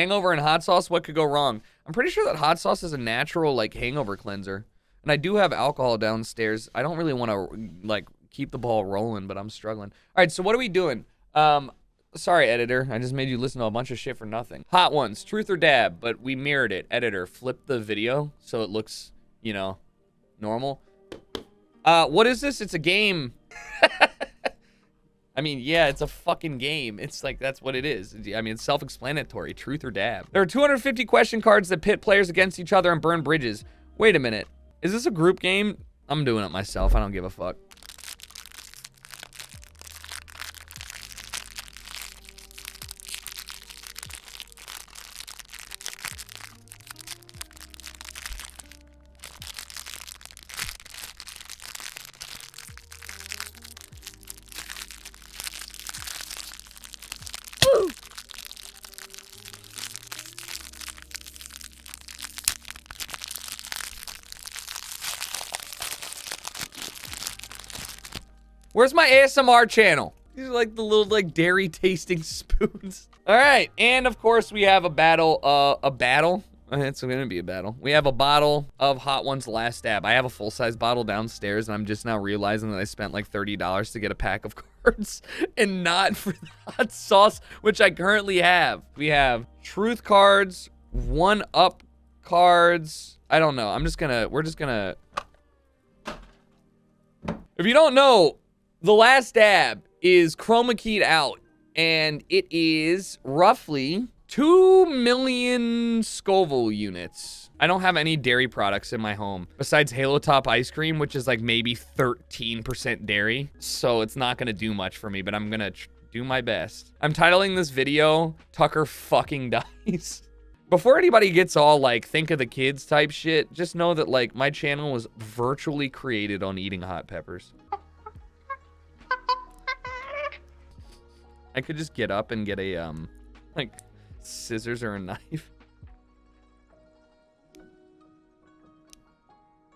Hangover and hot sauce, what could go wrong? I'm pretty sure that hot sauce is a natural, like, hangover cleanser. And I do have alcohol downstairs. I don't really want to, like, keep the ball rolling, but I'm struggling. All right, so what are we doing? Sorry, editor. I just made you listen to a bunch of shit for nothing. Hot ones, truth or dab, but we mirrored it. Editor, flip the video so it looks, you know, normal. What is this? It's a game. I mean, yeah, it's a fucking game. It's like, that's what it is. I mean, it's self-explanatory. Truth or dab. There are 250 question cards that pit players against each other and burn bridges. Wait a minute. Is this a group game? I'm doing it myself. I don't give a fuck. Where's my ASMR channel? These are like the little like dairy tasting spoons. All right, and of course we have a battle. It's gonna be a battle. We have a bottle of Hot Ones Last Dab. I have a full-size bottle downstairs, and I'm just now realizing that I spent like $30 to get a pack of cards and not for the hot sauce, which I currently have. We have truth cards, 1-up cards. I don't know. We're just gonna. If you don't know, the Last Dab is chroma keyed out, and it is roughly 2 million Scoville units. I don't have any dairy products in my home besides Halo Top ice cream, which is like maybe 13% dairy. So it's not gonna do much for me, but I'm gonna do my best. I'm titling this video, Tucker fucking dies. Before anybody gets all like, think of the kids type shit, just know that like my channel was virtually created on eating hot peppers. I could just get up and get a, like, scissors or a knife.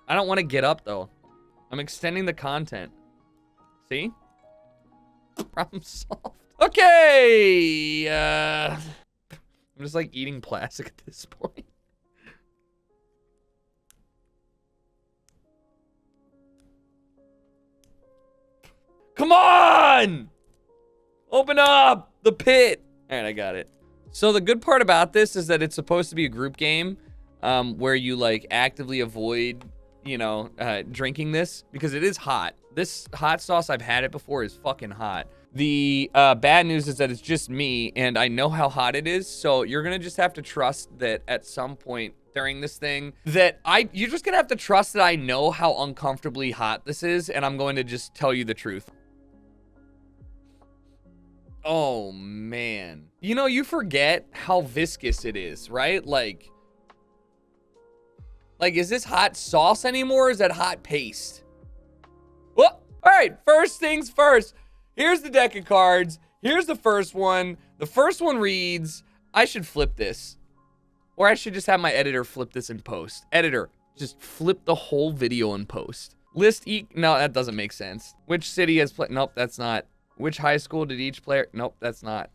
I don't want to get up, though. I'm extending the content. See? Problem solved. Okay! I'm just, like, eating plastic at this point. Come on! Open up the pit. All right, I got it. So the good part about this is that it's supposed to be a group game where you like actively avoid, you know, drinking this because it is hot. This hot sauce, I've had it before, is fucking hot. The bad news is that it's just me and I know how hot it is. So you're going to just have to trust that at some point during this thing you're just going to have to trust that I know how uncomfortably hot this is. And I'm going to just tell you the truth. Oh, man. You know, you forget how viscous it is, right? Like, is this hot sauce anymore or is that hot paste? Well, all right, first things first. Here's the deck of cards. Here's the first one. The first one reads, I should flip this. Or I should just have my editor flip this in post. Editor, just flip the whole video in post. No, that doesn't make sense. Which city has played? Nope, that's not. Which high school did each player? Nope, that's not.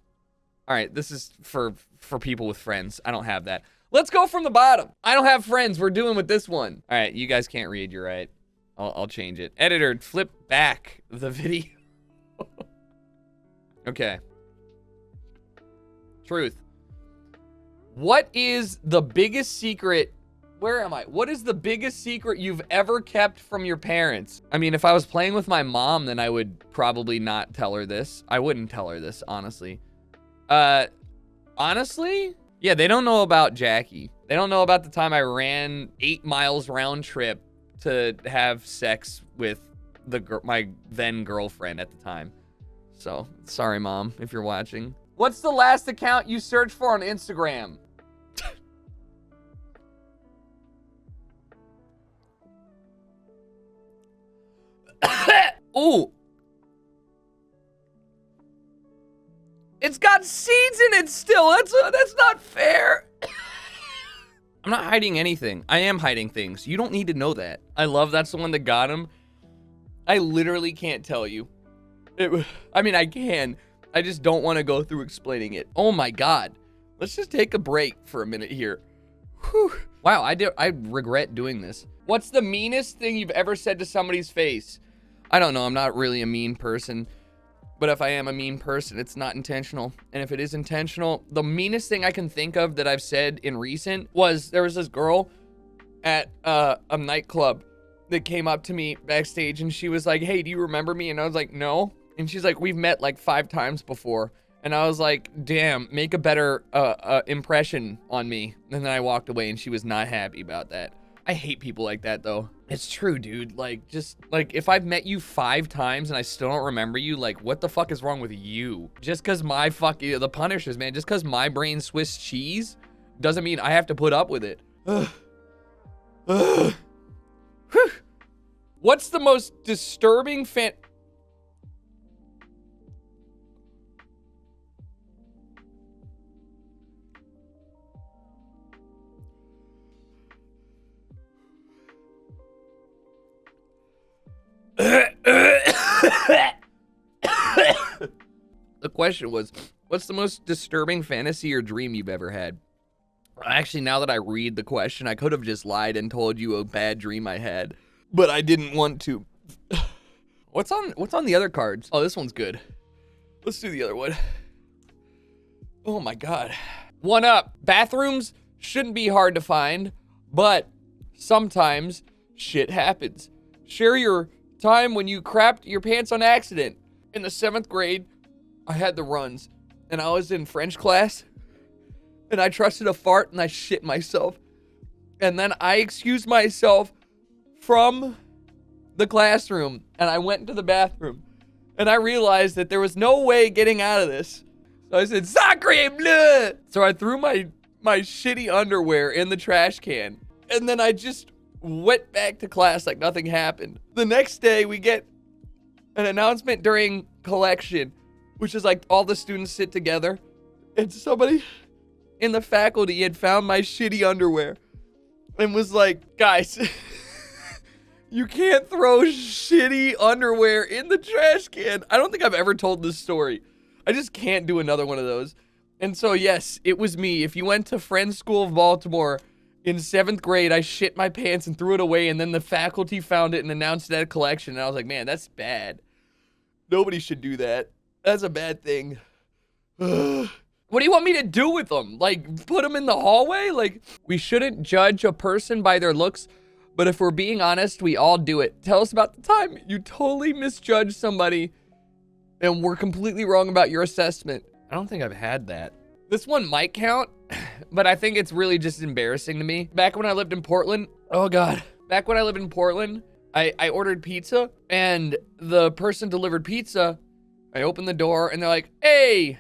All right, this is for people with friends. I don't have that. Let's go from the bottom. I don't have friends. We're doing with this one. All right, you guys can't read. You're right. I'll change it. Editor, flip back the video. Okay. Truth. What is the biggest secret? Where am I? What is the biggest secret you've ever kept from your parents? I mean, if I was playing with my mom, then I would probably not tell her this. I wouldn't tell her this, honestly. Honestly? Yeah, they don't know about Jackie. They don't know about the time I ran 8 miles round trip to have sex with my then girlfriend at the time. So, sorry, Mom, if you're watching. What's the last account you searched for on Instagram? Ooh. It's got seeds in it still. That's not fair. I'm not hiding anything. I am hiding things. You don't need to know that. I love that's the one that got him. I literally can't tell you. I mean, I can. I just don't want to go through explaining it. Oh my God. Let's just take a break for a minute here. Whew. Wow, I regret doing this. What's the meanest thing you've ever said to somebody's face? I don't know. I'm not really a mean person. But if I am a mean person, it's not intentional. And if it is intentional, the meanest thing I can think of that I've said in recent was there was this girl at a nightclub that came up to me backstage and she was like, hey, do you remember me? And I was like, no. And she's like, we've met like 5 times before. And I was like, damn, make a better impression on me. And then I walked away and she was not happy about that. I hate people like that though. It's true, dude. Like, just like if I've met you 5 times and I still don't remember you, like what the fuck is wrong with you? Just cause my the Punishers, man, just cause my brain's Swiss cheese doesn't mean I have to put up with it. What's the most disturbing The question was, what's the most disturbing fantasy or dream you've ever had? Actually, now that I read the question, I could have just lied and told you a bad dream I had, but I didn't want to. What's on the other cards? Oh, this one's good. Let's do the other one. Oh my God. 1 up. Bathrooms shouldn't be hard to find, but sometimes shit happens. Share your time when you crapped your pants on accident. In the 7th grade, I had the runs, and I was in French class, and I trusted a fart, and I shit myself. And then I excused myself from the classroom, and I went into the bathroom, and I realized that there was no way getting out of this. So I said, "Sacre bleu!" So I threw my shitty underwear in the trash can, and then I just went back to class like nothing happened. The next day, we get an announcement during collection, which is like all the students sit together, and somebody in the faculty had found my shitty underwear and was like, guys, you can't throw shitty underwear in the trash can. I don't think I've ever told this story. I just can't do another one of those. And so yes, it was me. If you went to Friends School of Baltimore in 7th grade, I shit my pants and threw it away, and then the faculty found it and announced it at a collection, and I was like, man, that's bad. Nobody should do that. That's a bad thing. What do you want me to do with them? Like, put them in the hallway? Like, we shouldn't judge a person by their looks, but if we're being honest, we all do it. Tell us about the time you totally misjudged somebody and were completely wrong about your assessment. I don't think I've had that. This one might count, but I think it's really just embarrassing to me. Back when I lived in Portland, oh God. Back when I lived in Portland, I ordered pizza, and the person delivered pizza. I opened the door, and they're like, hey,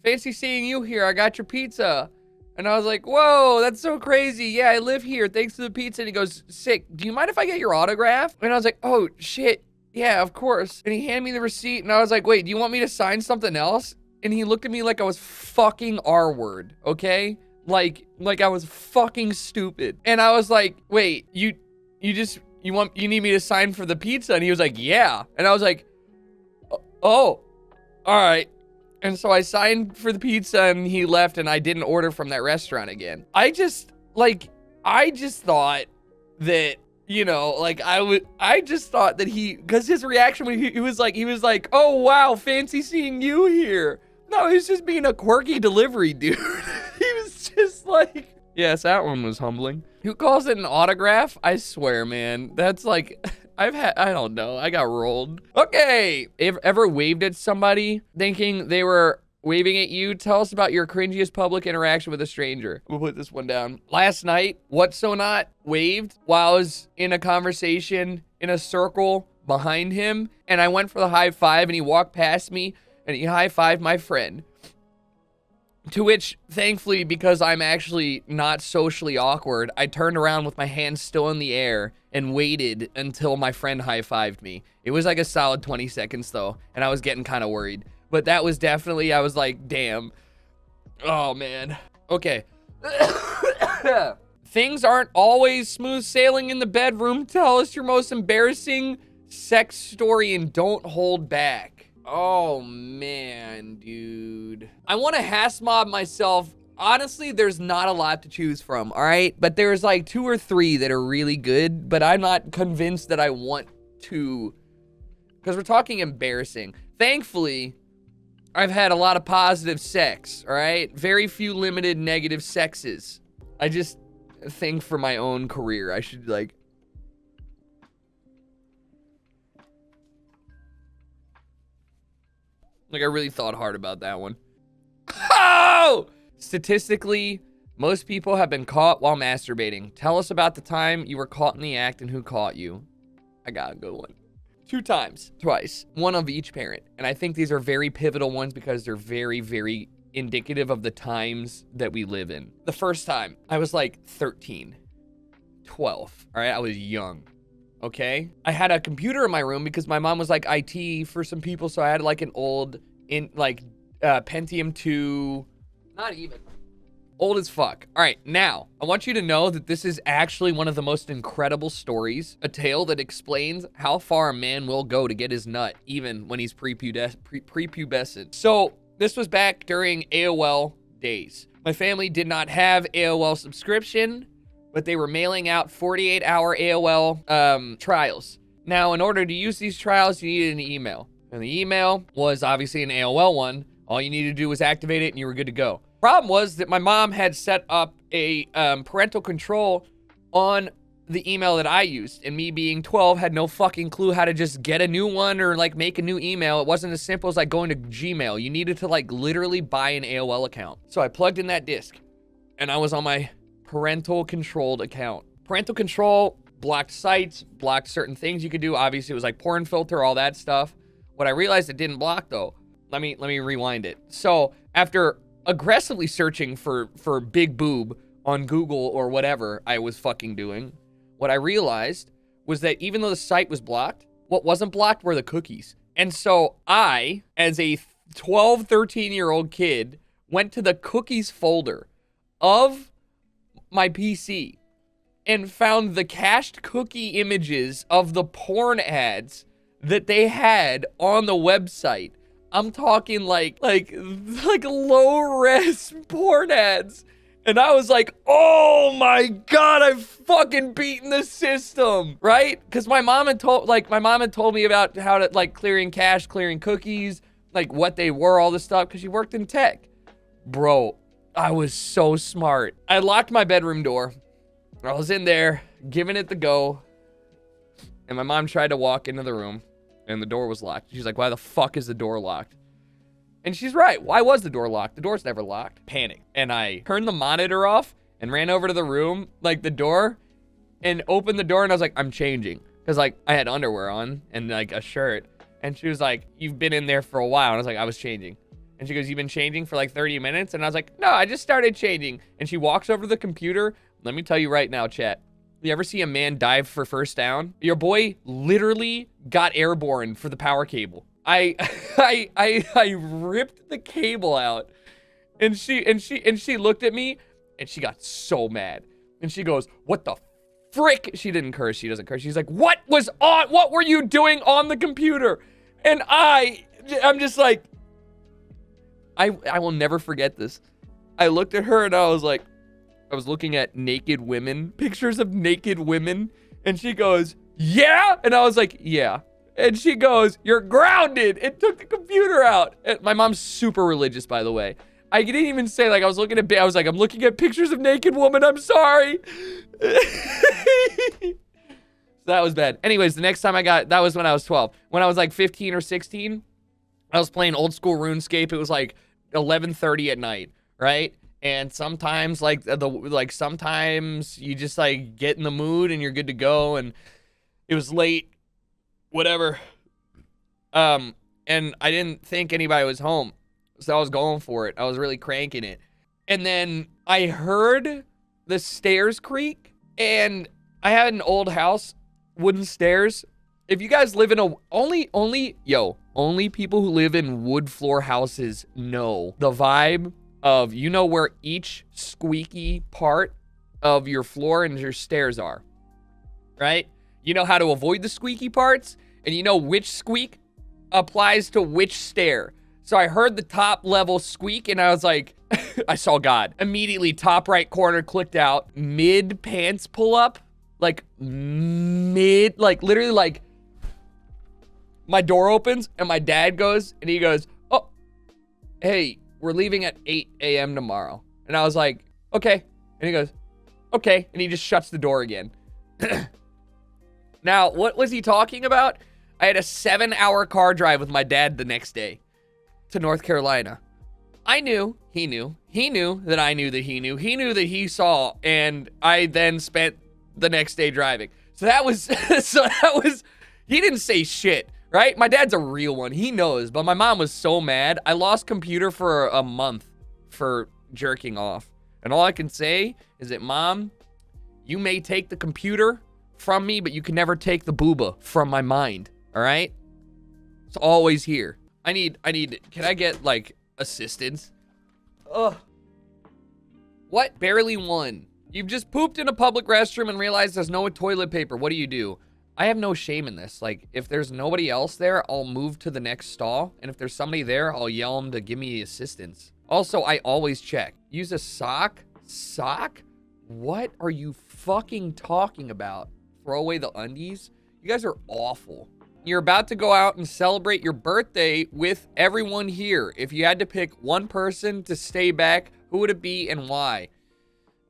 fancy seeing you here. I got your pizza. And I was like, whoa, that's so crazy. Yeah, I live here. Thanks for the pizza. And he goes, sick. Do you mind if I get your autograph? And I was like, oh, shit. Yeah, of course. And he handed me the receipt, and I was like, wait, do you want me to sign something else? And he looked at me like I was fucking R-word, okay? Like I was fucking stupid. And I was like, wait, you need me to sign for the pizza? And he was like, yeah. And I was like, oh, all right. And so I signed for the pizza, and he left, and I didn't order from that restaurant again. I just thought that, you know, like I just thought that because his reaction when he was like, oh wow, fancy seeing you here. No, he was just being a quirky delivery dude. He was just like, yes, that one was humbling. Who calls it an autograph? I swear, man, that's like, I don't know, I got rolled. Okay, ever waved at somebody thinking they were waving at you? Tell us about your cringiest public interaction with a stranger. We'll put this one down. Last night, What So Not waved while I was in a conversation in a circle behind him, and I went for the high five, and he walked past me, and he high-fived my friend. To which, thankfully, because I'm actually not socially awkward, I turned around with my hands still in the air and waited until my friend high-fived me. It was like a solid 20 seconds, though, and I was getting kind of worried. But that was definitely, I was like, damn. Oh, man. Okay. Things aren't always smooth sailing in the bedroom. Tell us your most embarrassing sex story and don't hold back. Oh, man, dude. I want to hash mob myself honestly, there's not a lot to choose from, all right? But there's like 2 or 3 that are really good, but I'm not convinced that I want to, because we're talking embarrassing. Thankfully, I've had a lot of positive sex, all right? Very few limited negative sexes. I just think for my own career, I should like... Like, I really thought hard about that one. Oh! Statistically, most people have been caught while masturbating. Tell us about the time you were caught in the act and who caught you. I got a good one. 2 times. Twice. One of each parent. And I think these are very pivotal ones because they're very, very indicative of the times that we live in. The first time, I was like 13, 12. All right, I was young. Okay, I had a computer in my room because my mom was like IT for some people, so I had like an old Pentium 2, not even old as fuck. All right, now I want you to know that this is actually one of the most incredible stories, a tale that explains how far a man will go to get his nut, even when he's prepubescent. So this was back during AOL days. My family did not have AOL subscription, but they were mailing out 48-hour AOL trials. Now, in order to use these trials, you needed an email. And the email was obviously an AOL one. All you needed to do was activate it and you were good to go. Problem was that my mom had set up a parental control on the email that I used. And me being 12 had no fucking clue how to just get a new one or like make a new email. It wasn't as simple as like going to Gmail. You needed to like literally buy an AOL account. So I plugged in that disk and I was on my parental controlled account. Parental control blocked sites, blocked certain things you could do. Obviously, it was like porn filter, all that stuff. What I realized it didn't block though, let me rewind it. So after aggressively searching for big boob on Google or whatever I was fucking doing, what I realized was that even though the site was blocked, what wasn't blocked were the cookies. And so I, as a 12, 13-year-old kid, went to the cookies folder of my PC and found the cached cookie images of the porn ads that they had on the website. I'm talking like low-res porn ads. And I was like, oh my God, I've fucking beaten the system, right? Because my mom had told me about how to like clearing cache, clearing cookies, like what they were, all this stuff, because she worked in tech. Bro, I was so smart. I locked my bedroom door. I was in there, giving it the go. And my mom tried to walk into the room, and the door was locked. She's like, why the fuck is the door locked? And she's right. Why was the door locked? The door's never locked. Panic. And I turned the monitor off and ran over to the room, like the door, and opened the door, and I was like, I'm changing. Because, like, I had underwear on and, like, a shirt. And she was like, you've been in there for a while. And I was like, I was changing. And she goes, you've been changing for like 30 minutes? And I was like, no, I just started changing. And she walks over to the computer. Let me tell you right now, chat. You ever see a man dive for first down? Your boy literally got airborne for the power cable. I ripped the cable out. And she looked at me and she got so mad. And she goes, what the frick? She didn't curse. She doesn't curse. She's like, what were you doing on the computer? And I'm just like, I will never forget this. I looked at her and I was like, I was looking at naked women, pictures of naked women. And she goes, yeah? And I was like, yeah. And she goes, you're grounded. It took the computer out. And my mom's super religious, by the way. I didn't even say, like, I was like, I'm looking at pictures of naked women. I'm sorry. So that was bad. Anyways, the next time that was when I was 12. When I was like 15 or 16, I was playing old school RuneScape. It was like 11:30 at night, right? And sometimes sometimes you just like get in the mood and you're good to go, and it was late, whatever. And I didn't think anybody was home, so I was going for it. I was really cranking it. And then I heard the stairs creak, and I had an old house, wooden stairs. If you guys live in only people who live in wood floor houses know the vibe of, you know, where each squeaky part of your floor and your stairs are, right? You know how to avoid the squeaky parts, and you know which squeak applies to which stair. So I heard the top level squeak, and I was like, I saw God. Immediately, top right corner, clicked out. Mid pants pull up. Like, literally, like, my door opens, and my dad goes, and he goes, oh, hey, we're leaving at 8 a.m. tomorrow. And I was like, okay. And he goes, okay. And he just shuts the door again. Now, what was he talking about? I had a 7-hour car drive with my dad the next day to North Carolina. I knew, he knew that I knew that he knew that he saw, and I then spent the next day driving. So that was, he didn't say shit, right? My dad's a real one. He knows, but my mom was so mad. I lost computer for a month for jerking off. And all I can say is that, Mom, you may take the computer from me, but you can never take the booba from my mind, all right? It's always here. Can I get, like, assistance? Ugh. What? Barely won. You've just pooped in a public restroom and realized there's no toilet paper. What do? I have no shame in this. Like, if there's nobody else there, I'll move to the next stall. And if there's somebody there, I'll yell them to give me assistance. Also, I always check. Use a sock? Sock? What are you fucking talking about? Throw away the undies? You guys are awful. You're about to go out and celebrate your birthday with everyone here. If you had to pick one person to stay back, who would it be and why?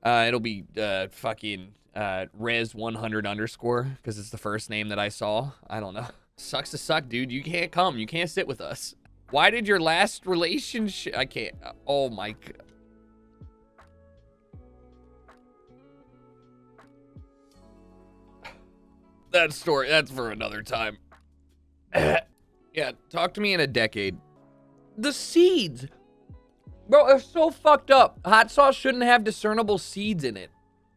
It'll be fucking Rez100 underscore, because it's the first name that I saw. I don't know. Sucks to suck, dude. You can't come. You can't sit with us. Why did your last relationship... I can't... Oh my God. That story, that's for another time. Yeah, talk to me in a decade. The seeds. Bro, it's so fucked up. Hot sauce shouldn't have discernible seeds in it.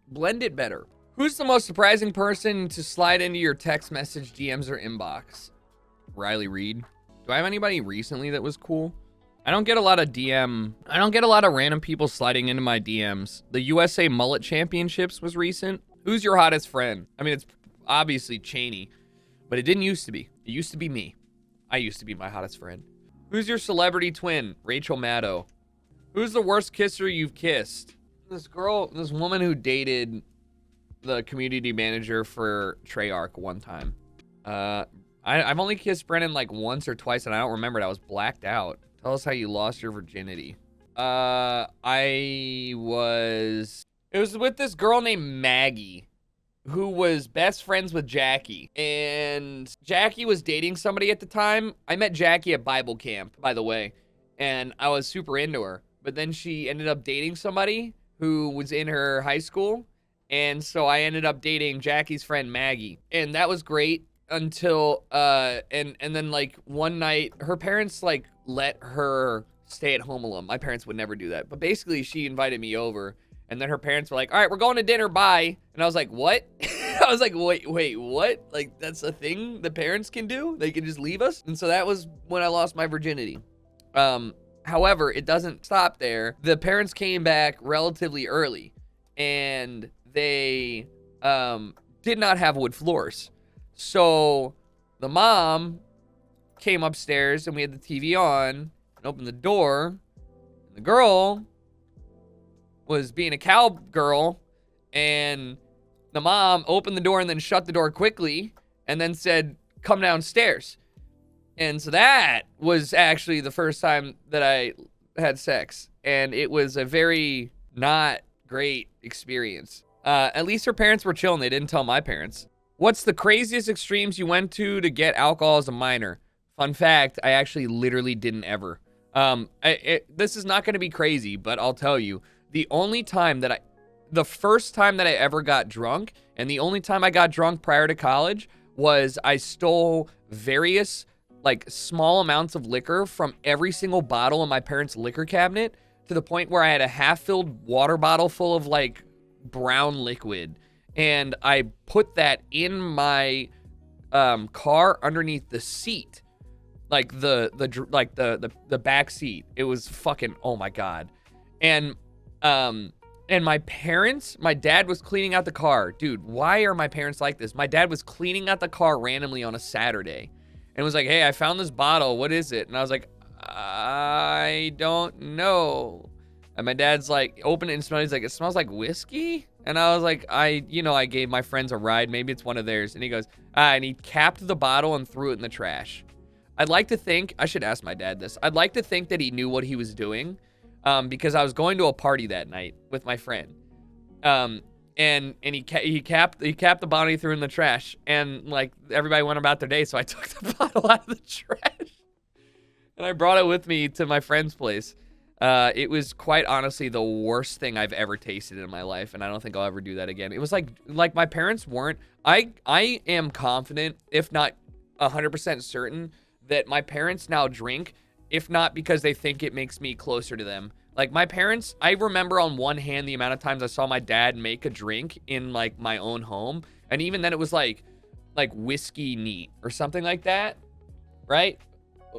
Blend it better. Who's the most surprising person to slide into your text message, DMs, or inbox? Riley Reed. Do I have anybody recently that was cool? I don't get a lot of random people sliding into my DMs. The USA Mullet Championships was recent. Who's your hottest friend? I mean, it's obviously Cheney, but it didn't used to be. It used to be me. I used to be my hottest friend. Who's your celebrity twin? Rachel Maddow. Who's the worst kisser you've kissed? This woman who dated the community manager for Treyarch one time. I've only kissed Brennan like once or twice, and I don't remember it. I was blacked out. Tell us how you lost your virginity. It was with this girl named Maggie, who was best friends with Jackie. And Jackie was dating somebody at the time. I met Jackie at Bible camp, by the way, and I was super into her. But then she ended up dating somebody who was in her high school. And so I ended up dating Jackie's friend Maggie. And that was great until, and then like one night, her parents like let her stay at home alone. My parents would never do that. But basically she invited me over. And then her parents were like, all right, we're going to dinner, bye. And I was like, what? I was like, wait, what? Like, that's a thing the parents can do? They can just leave us? And so that was when I lost my virginity. However, it doesn't stop there. The parents came back relatively early, and they did not have wood floors. So the mom came upstairs, and we had the TV on, and opened the door, and the girl was being a cowgirl, and the mom opened the door and then shut the door quickly and then said, come downstairs. And so that was actually the first time that I had sex, and it was a very not great experience. At least her parents were chill and they didn't tell my parents. What's the craziest extremes you went to get alcohol as a minor? Fun fact, I actually literally didn't ever. This is not going to be crazy, but I'll tell you. The first time that I ever got drunk, and the only time I got drunk prior to college, was I stole various, like, small amounts of liquor from every single bottle in my parents' liquor cabinet, to the point where I had a half-filled water bottle full of, like, brown liquid. And I put that in my car underneath the seat. Like, the back seat. It was fucking, oh my God. And my dad was cleaning out the car. Dude, why are my parents like this? My dad was cleaning out the car randomly on a Saturday and was like, hey, I found this bottle. What is it? And I was like, I don't know. And my dad's like, open it and smell it. He's like, it smells like whiskey? And I was like, I gave my friends a ride. Maybe it's one of theirs. And he goes, and he capped the bottle and threw it in the trash. I'd like to think, I should ask my dad this. I'd like to think that he knew what he was doing, because I was going to a party that night with my friend. And he capped the bottle, he threw it in the trash. And like everybody went about their day. So I took the bottle out of the trash and I brought it with me to my friend's place. It was quite honestly the worst thing I've ever tasted in my life, and I don't think I'll ever do that again. It was like my parents weren't. I am confident, if not 100% certain, that my parents now drink, if not because they think it makes me closer to them. Like my parents, I remember on one hand the amount of times I saw my dad make a drink in like my own home, and even then it was like whiskey neat or something like that, right?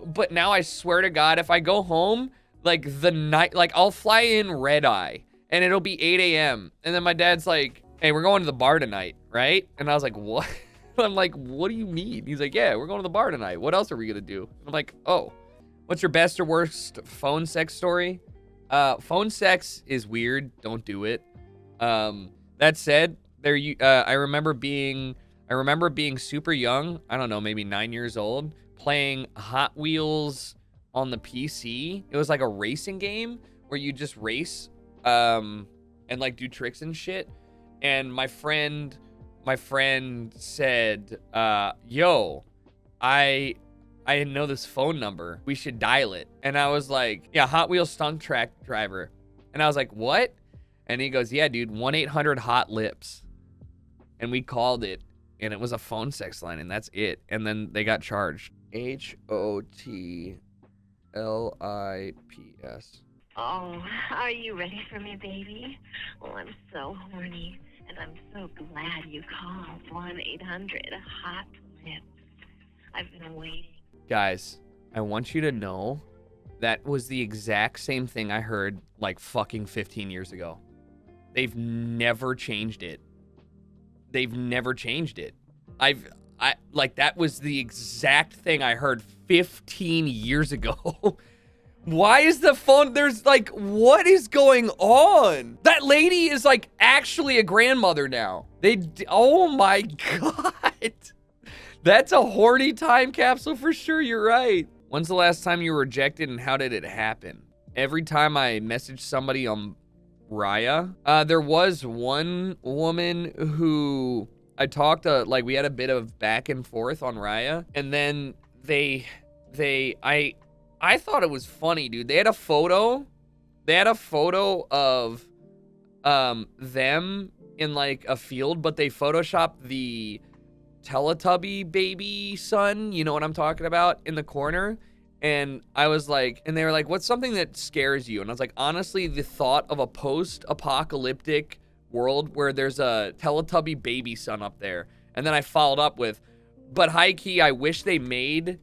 But now I swear to God, if I go home, like the night, like I'll fly in red eye and it'll be 8 a.m. And then my dad's like, hey, we're going to the bar tonight, right? And I was like, what? I'm like, what do you mean? He's like, yeah, we're going to the bar tonight. What else are we gonna do? I'm like, oh, what's your best or worst phone sex story? Phone sex is weird. Don't do it. That said, I remember being super young. I don't know, maybe 9 years old, playing Hot Wheels on the PC. It was like a racing game where you just race and like do tricks and shit. And my friend said, yo, I know this phone number. We should dial it. And I was like, yeah, Hot Wheels stunt track driver. And I was like, what? And he goes, yeah, dude, 1-800-HOT-LIPS. And we called it, and it was a phone sex line, and that's it. And then they got charged. HOTLIPS. Oh, are you ready for me, baby? Well, I'm so horny, and I'm so glad you called 1-800-HOT-LIPS. I've been waiting. Guys, I want you to know that was the exact same thing I heard like fucking 15 years ago. They've never changed it. They've never changed it. That was the exact thing I heard 15 years ago. Why is the phone, there's like, what is going on? That lady is like actually a grandmother now. Oh my God. That's a horny time capsule for sure, you're right. When's the last time you were rejected and how did it happen? Every time I messaged somebody on Raya, there was one woman who I talked to, like we had a bit of back and forth on Raya, and then I thought it was funny, dude. They had a photo of them in like a field, but they photoshopped the Teletubby baby son, you know what I'm talking about, in the corner. And I was like, and they were like, what's something that scares you? And I was like, honestly, the thought of a post-apocalyptic world where there's a Teletubby baby son up there. And then I followed up with, but high key, I wish they made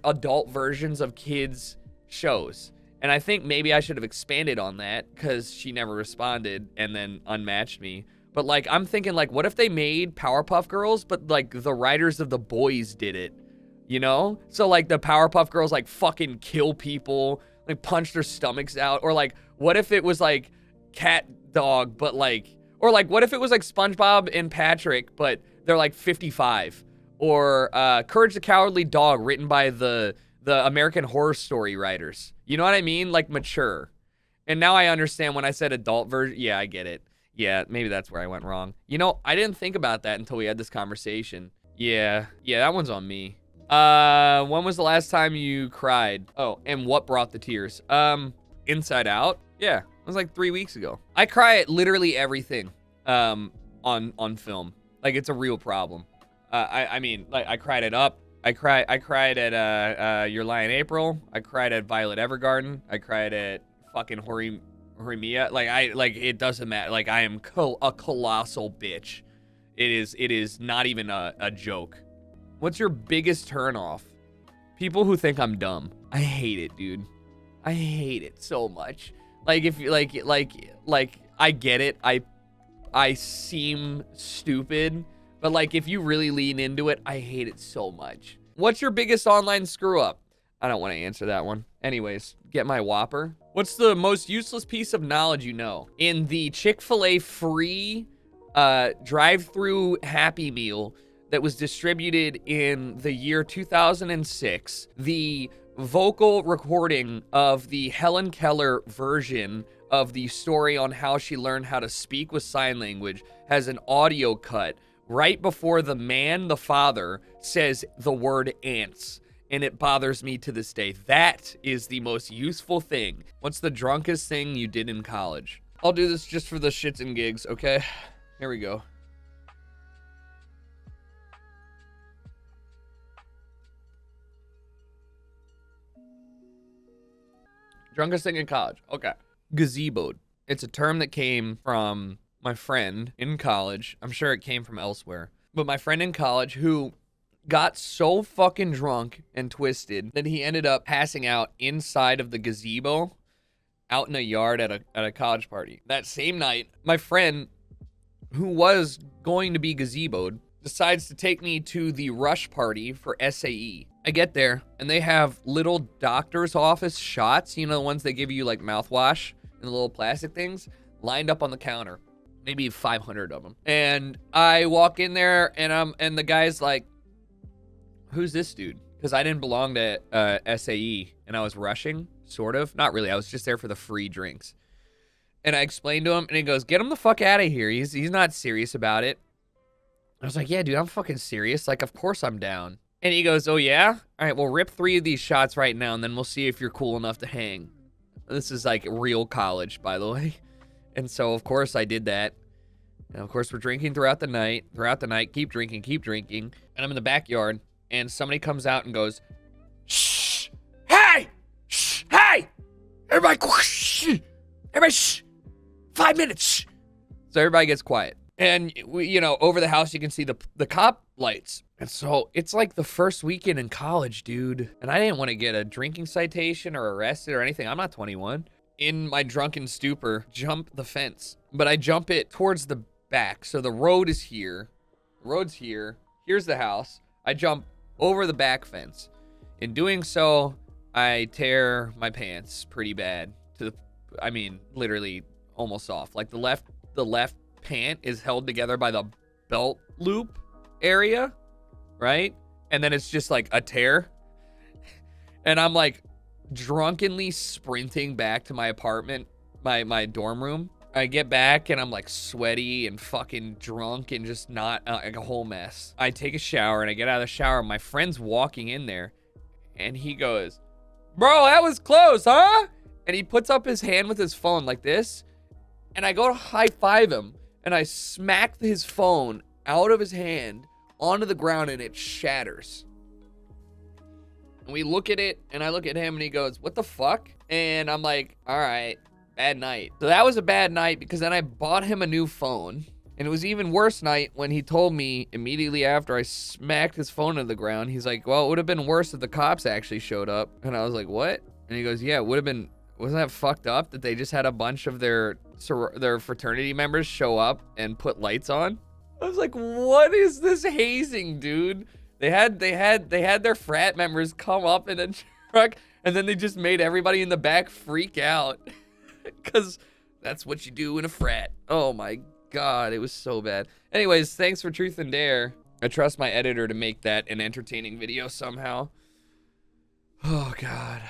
adult versions of kids shows. And I think maybe I should have expanded on that because she never responded and then unmatched me. But like, I'm thinking like, what if they made Powerpuff Girls, but like the writers of The Boys did it, you know? So like the Powerpuff Girls like fucking kill people, like punch their stomachs out. Or like, what if it was like Cat Dog, but like, or like, what if it was like SpongeBob and Patrick, but they're like 55? Or Courage the Cowardly Dog, written by the American Horror Story writers. You know what I mean? Like mature. And now I understand when I said adult version. Yeah, I get it. Yeah, maybe that's where I went wrong. You know, I didn't think about that until we had this conversation. Yeah, that one's on me. When was the last time you cried? Oh, and what brought the tears? Inside Out. Yeah, it was like 3 weeks ago. I cry at literally everything on film. Like, it's a real problem. I mean, like, I cried at Up. I cried at Your Lie in April. I cried at Violet Evergarden. I cried at fucking Horimiya. Like, it doesn't matter. Like, I am a colossal bitch. It is not even a joke. What's your biggest turnoff? People who think I'm dumb. I hate it, dude. I hate it so much. Like, if you like I get it. I seem stupid, but like if you really lean into it, I hate it so much. What's your biggest online screw up? I don't want to answer that one. Anyways, get my Whopper. What's the most useless piece of knowledge you know? In the Chick-fil-A free drive-through Happy Meal that was distributed in the year 2006, the vocal recording of the Helen Keller version of the story on how she learned how to speak with sign language has an audio cut right before the man, the father, says the word ants. And it bothers me to this day. That is the most useful thing. What's the drunkest thing you did in college? I'll do this just for the shits and gigs, okay? Here we go. Drunkest thing in college. Okay. Gazeboed. It's a term that came from my friend in college. I'm sure it came from elsewhere. But my friend in college who got so fucking drunk and twisted that he ended up passing out inside of the gazebo out in a yard at a college party. That same night, my friend who was going to be gazeboed decides to take me to the rush party for SAE. I get there and they have little doctor's office shots, you know, the ones they give you like mouthwash in the little plastic things, lined up on the counter. Maybe 500 of them. And I walk in there and the guy's like, who's this dude? Because I didn't belong to SAE and I was rushing, sort of. Not really, I was just there for the free drinks. And I explained to him and he goes, get him the fuck out of here. He's not serious about it. I was like, yeah, dude, I'm fucking serious. Like, of course I'm down. And he goes, oh yeah? All right, well, rip 3 of these shots right now and then we'll see if you're cool enough to hang. This is like real college, by the way. And so, of course, I did that. And of course, we're drinking throughout the night, keep drinking. And I'm in the backyard and somebody comes out and goes, shh, hey, shh, hey, everybody, shh, everybody, shh, 5 minutes, shh. So everybody gets quiet. And, we, you know, over the house, you can see the cop lights. And so it's like the first weekend in college, dude. And I didn't want to get a drinking citation or arrested or anything. I'm not 21. In my drunken stupor, jump the fence. But I jump it towards the back. So the road is here. The road's here. Here's the house. I jump over the back fence. In doing so, I tear my pants pretty bad. I mean, literally almost off. Like the left pant is held together by the belt loop area, right? And then it's just like a tear. And I'm like drunkenly sprinting back to my apartment, my dorm room. I get back and I'm like sweaty and fucking drunk and just not like a whole mess. I take a shower and I get out of the shower. My friend's walking in there and he goes, bro, that was close, huh? And he puts up his hand with his phone like this. And I go to high five him and I smack his phone out of his hand onto the ground and it shatters. And we look at it and I look at him and he goes, what the fuck? And I'm like, all right, bad night. So that was a bad night because then I bought him a new phone. And it was even worse night when he told me immediately after I smacked his phone to the ground, he's like, well, it would have been worse if the cops actually showed up. And I was like, what? And he goes, yeah, it would have been, wasn't that fucked up that they just had a bunch of their fraternity members show up and put lights on? I was like, what is this hazing, dude? They had their frat members come up in a truck and then they just made everybody in the back freak out because that's what you do in a frat. Oh my God, it was so bad. Anyways, thanks for Truth and Dare. I trust my editor to make that an entertaining video somehow. Oh God.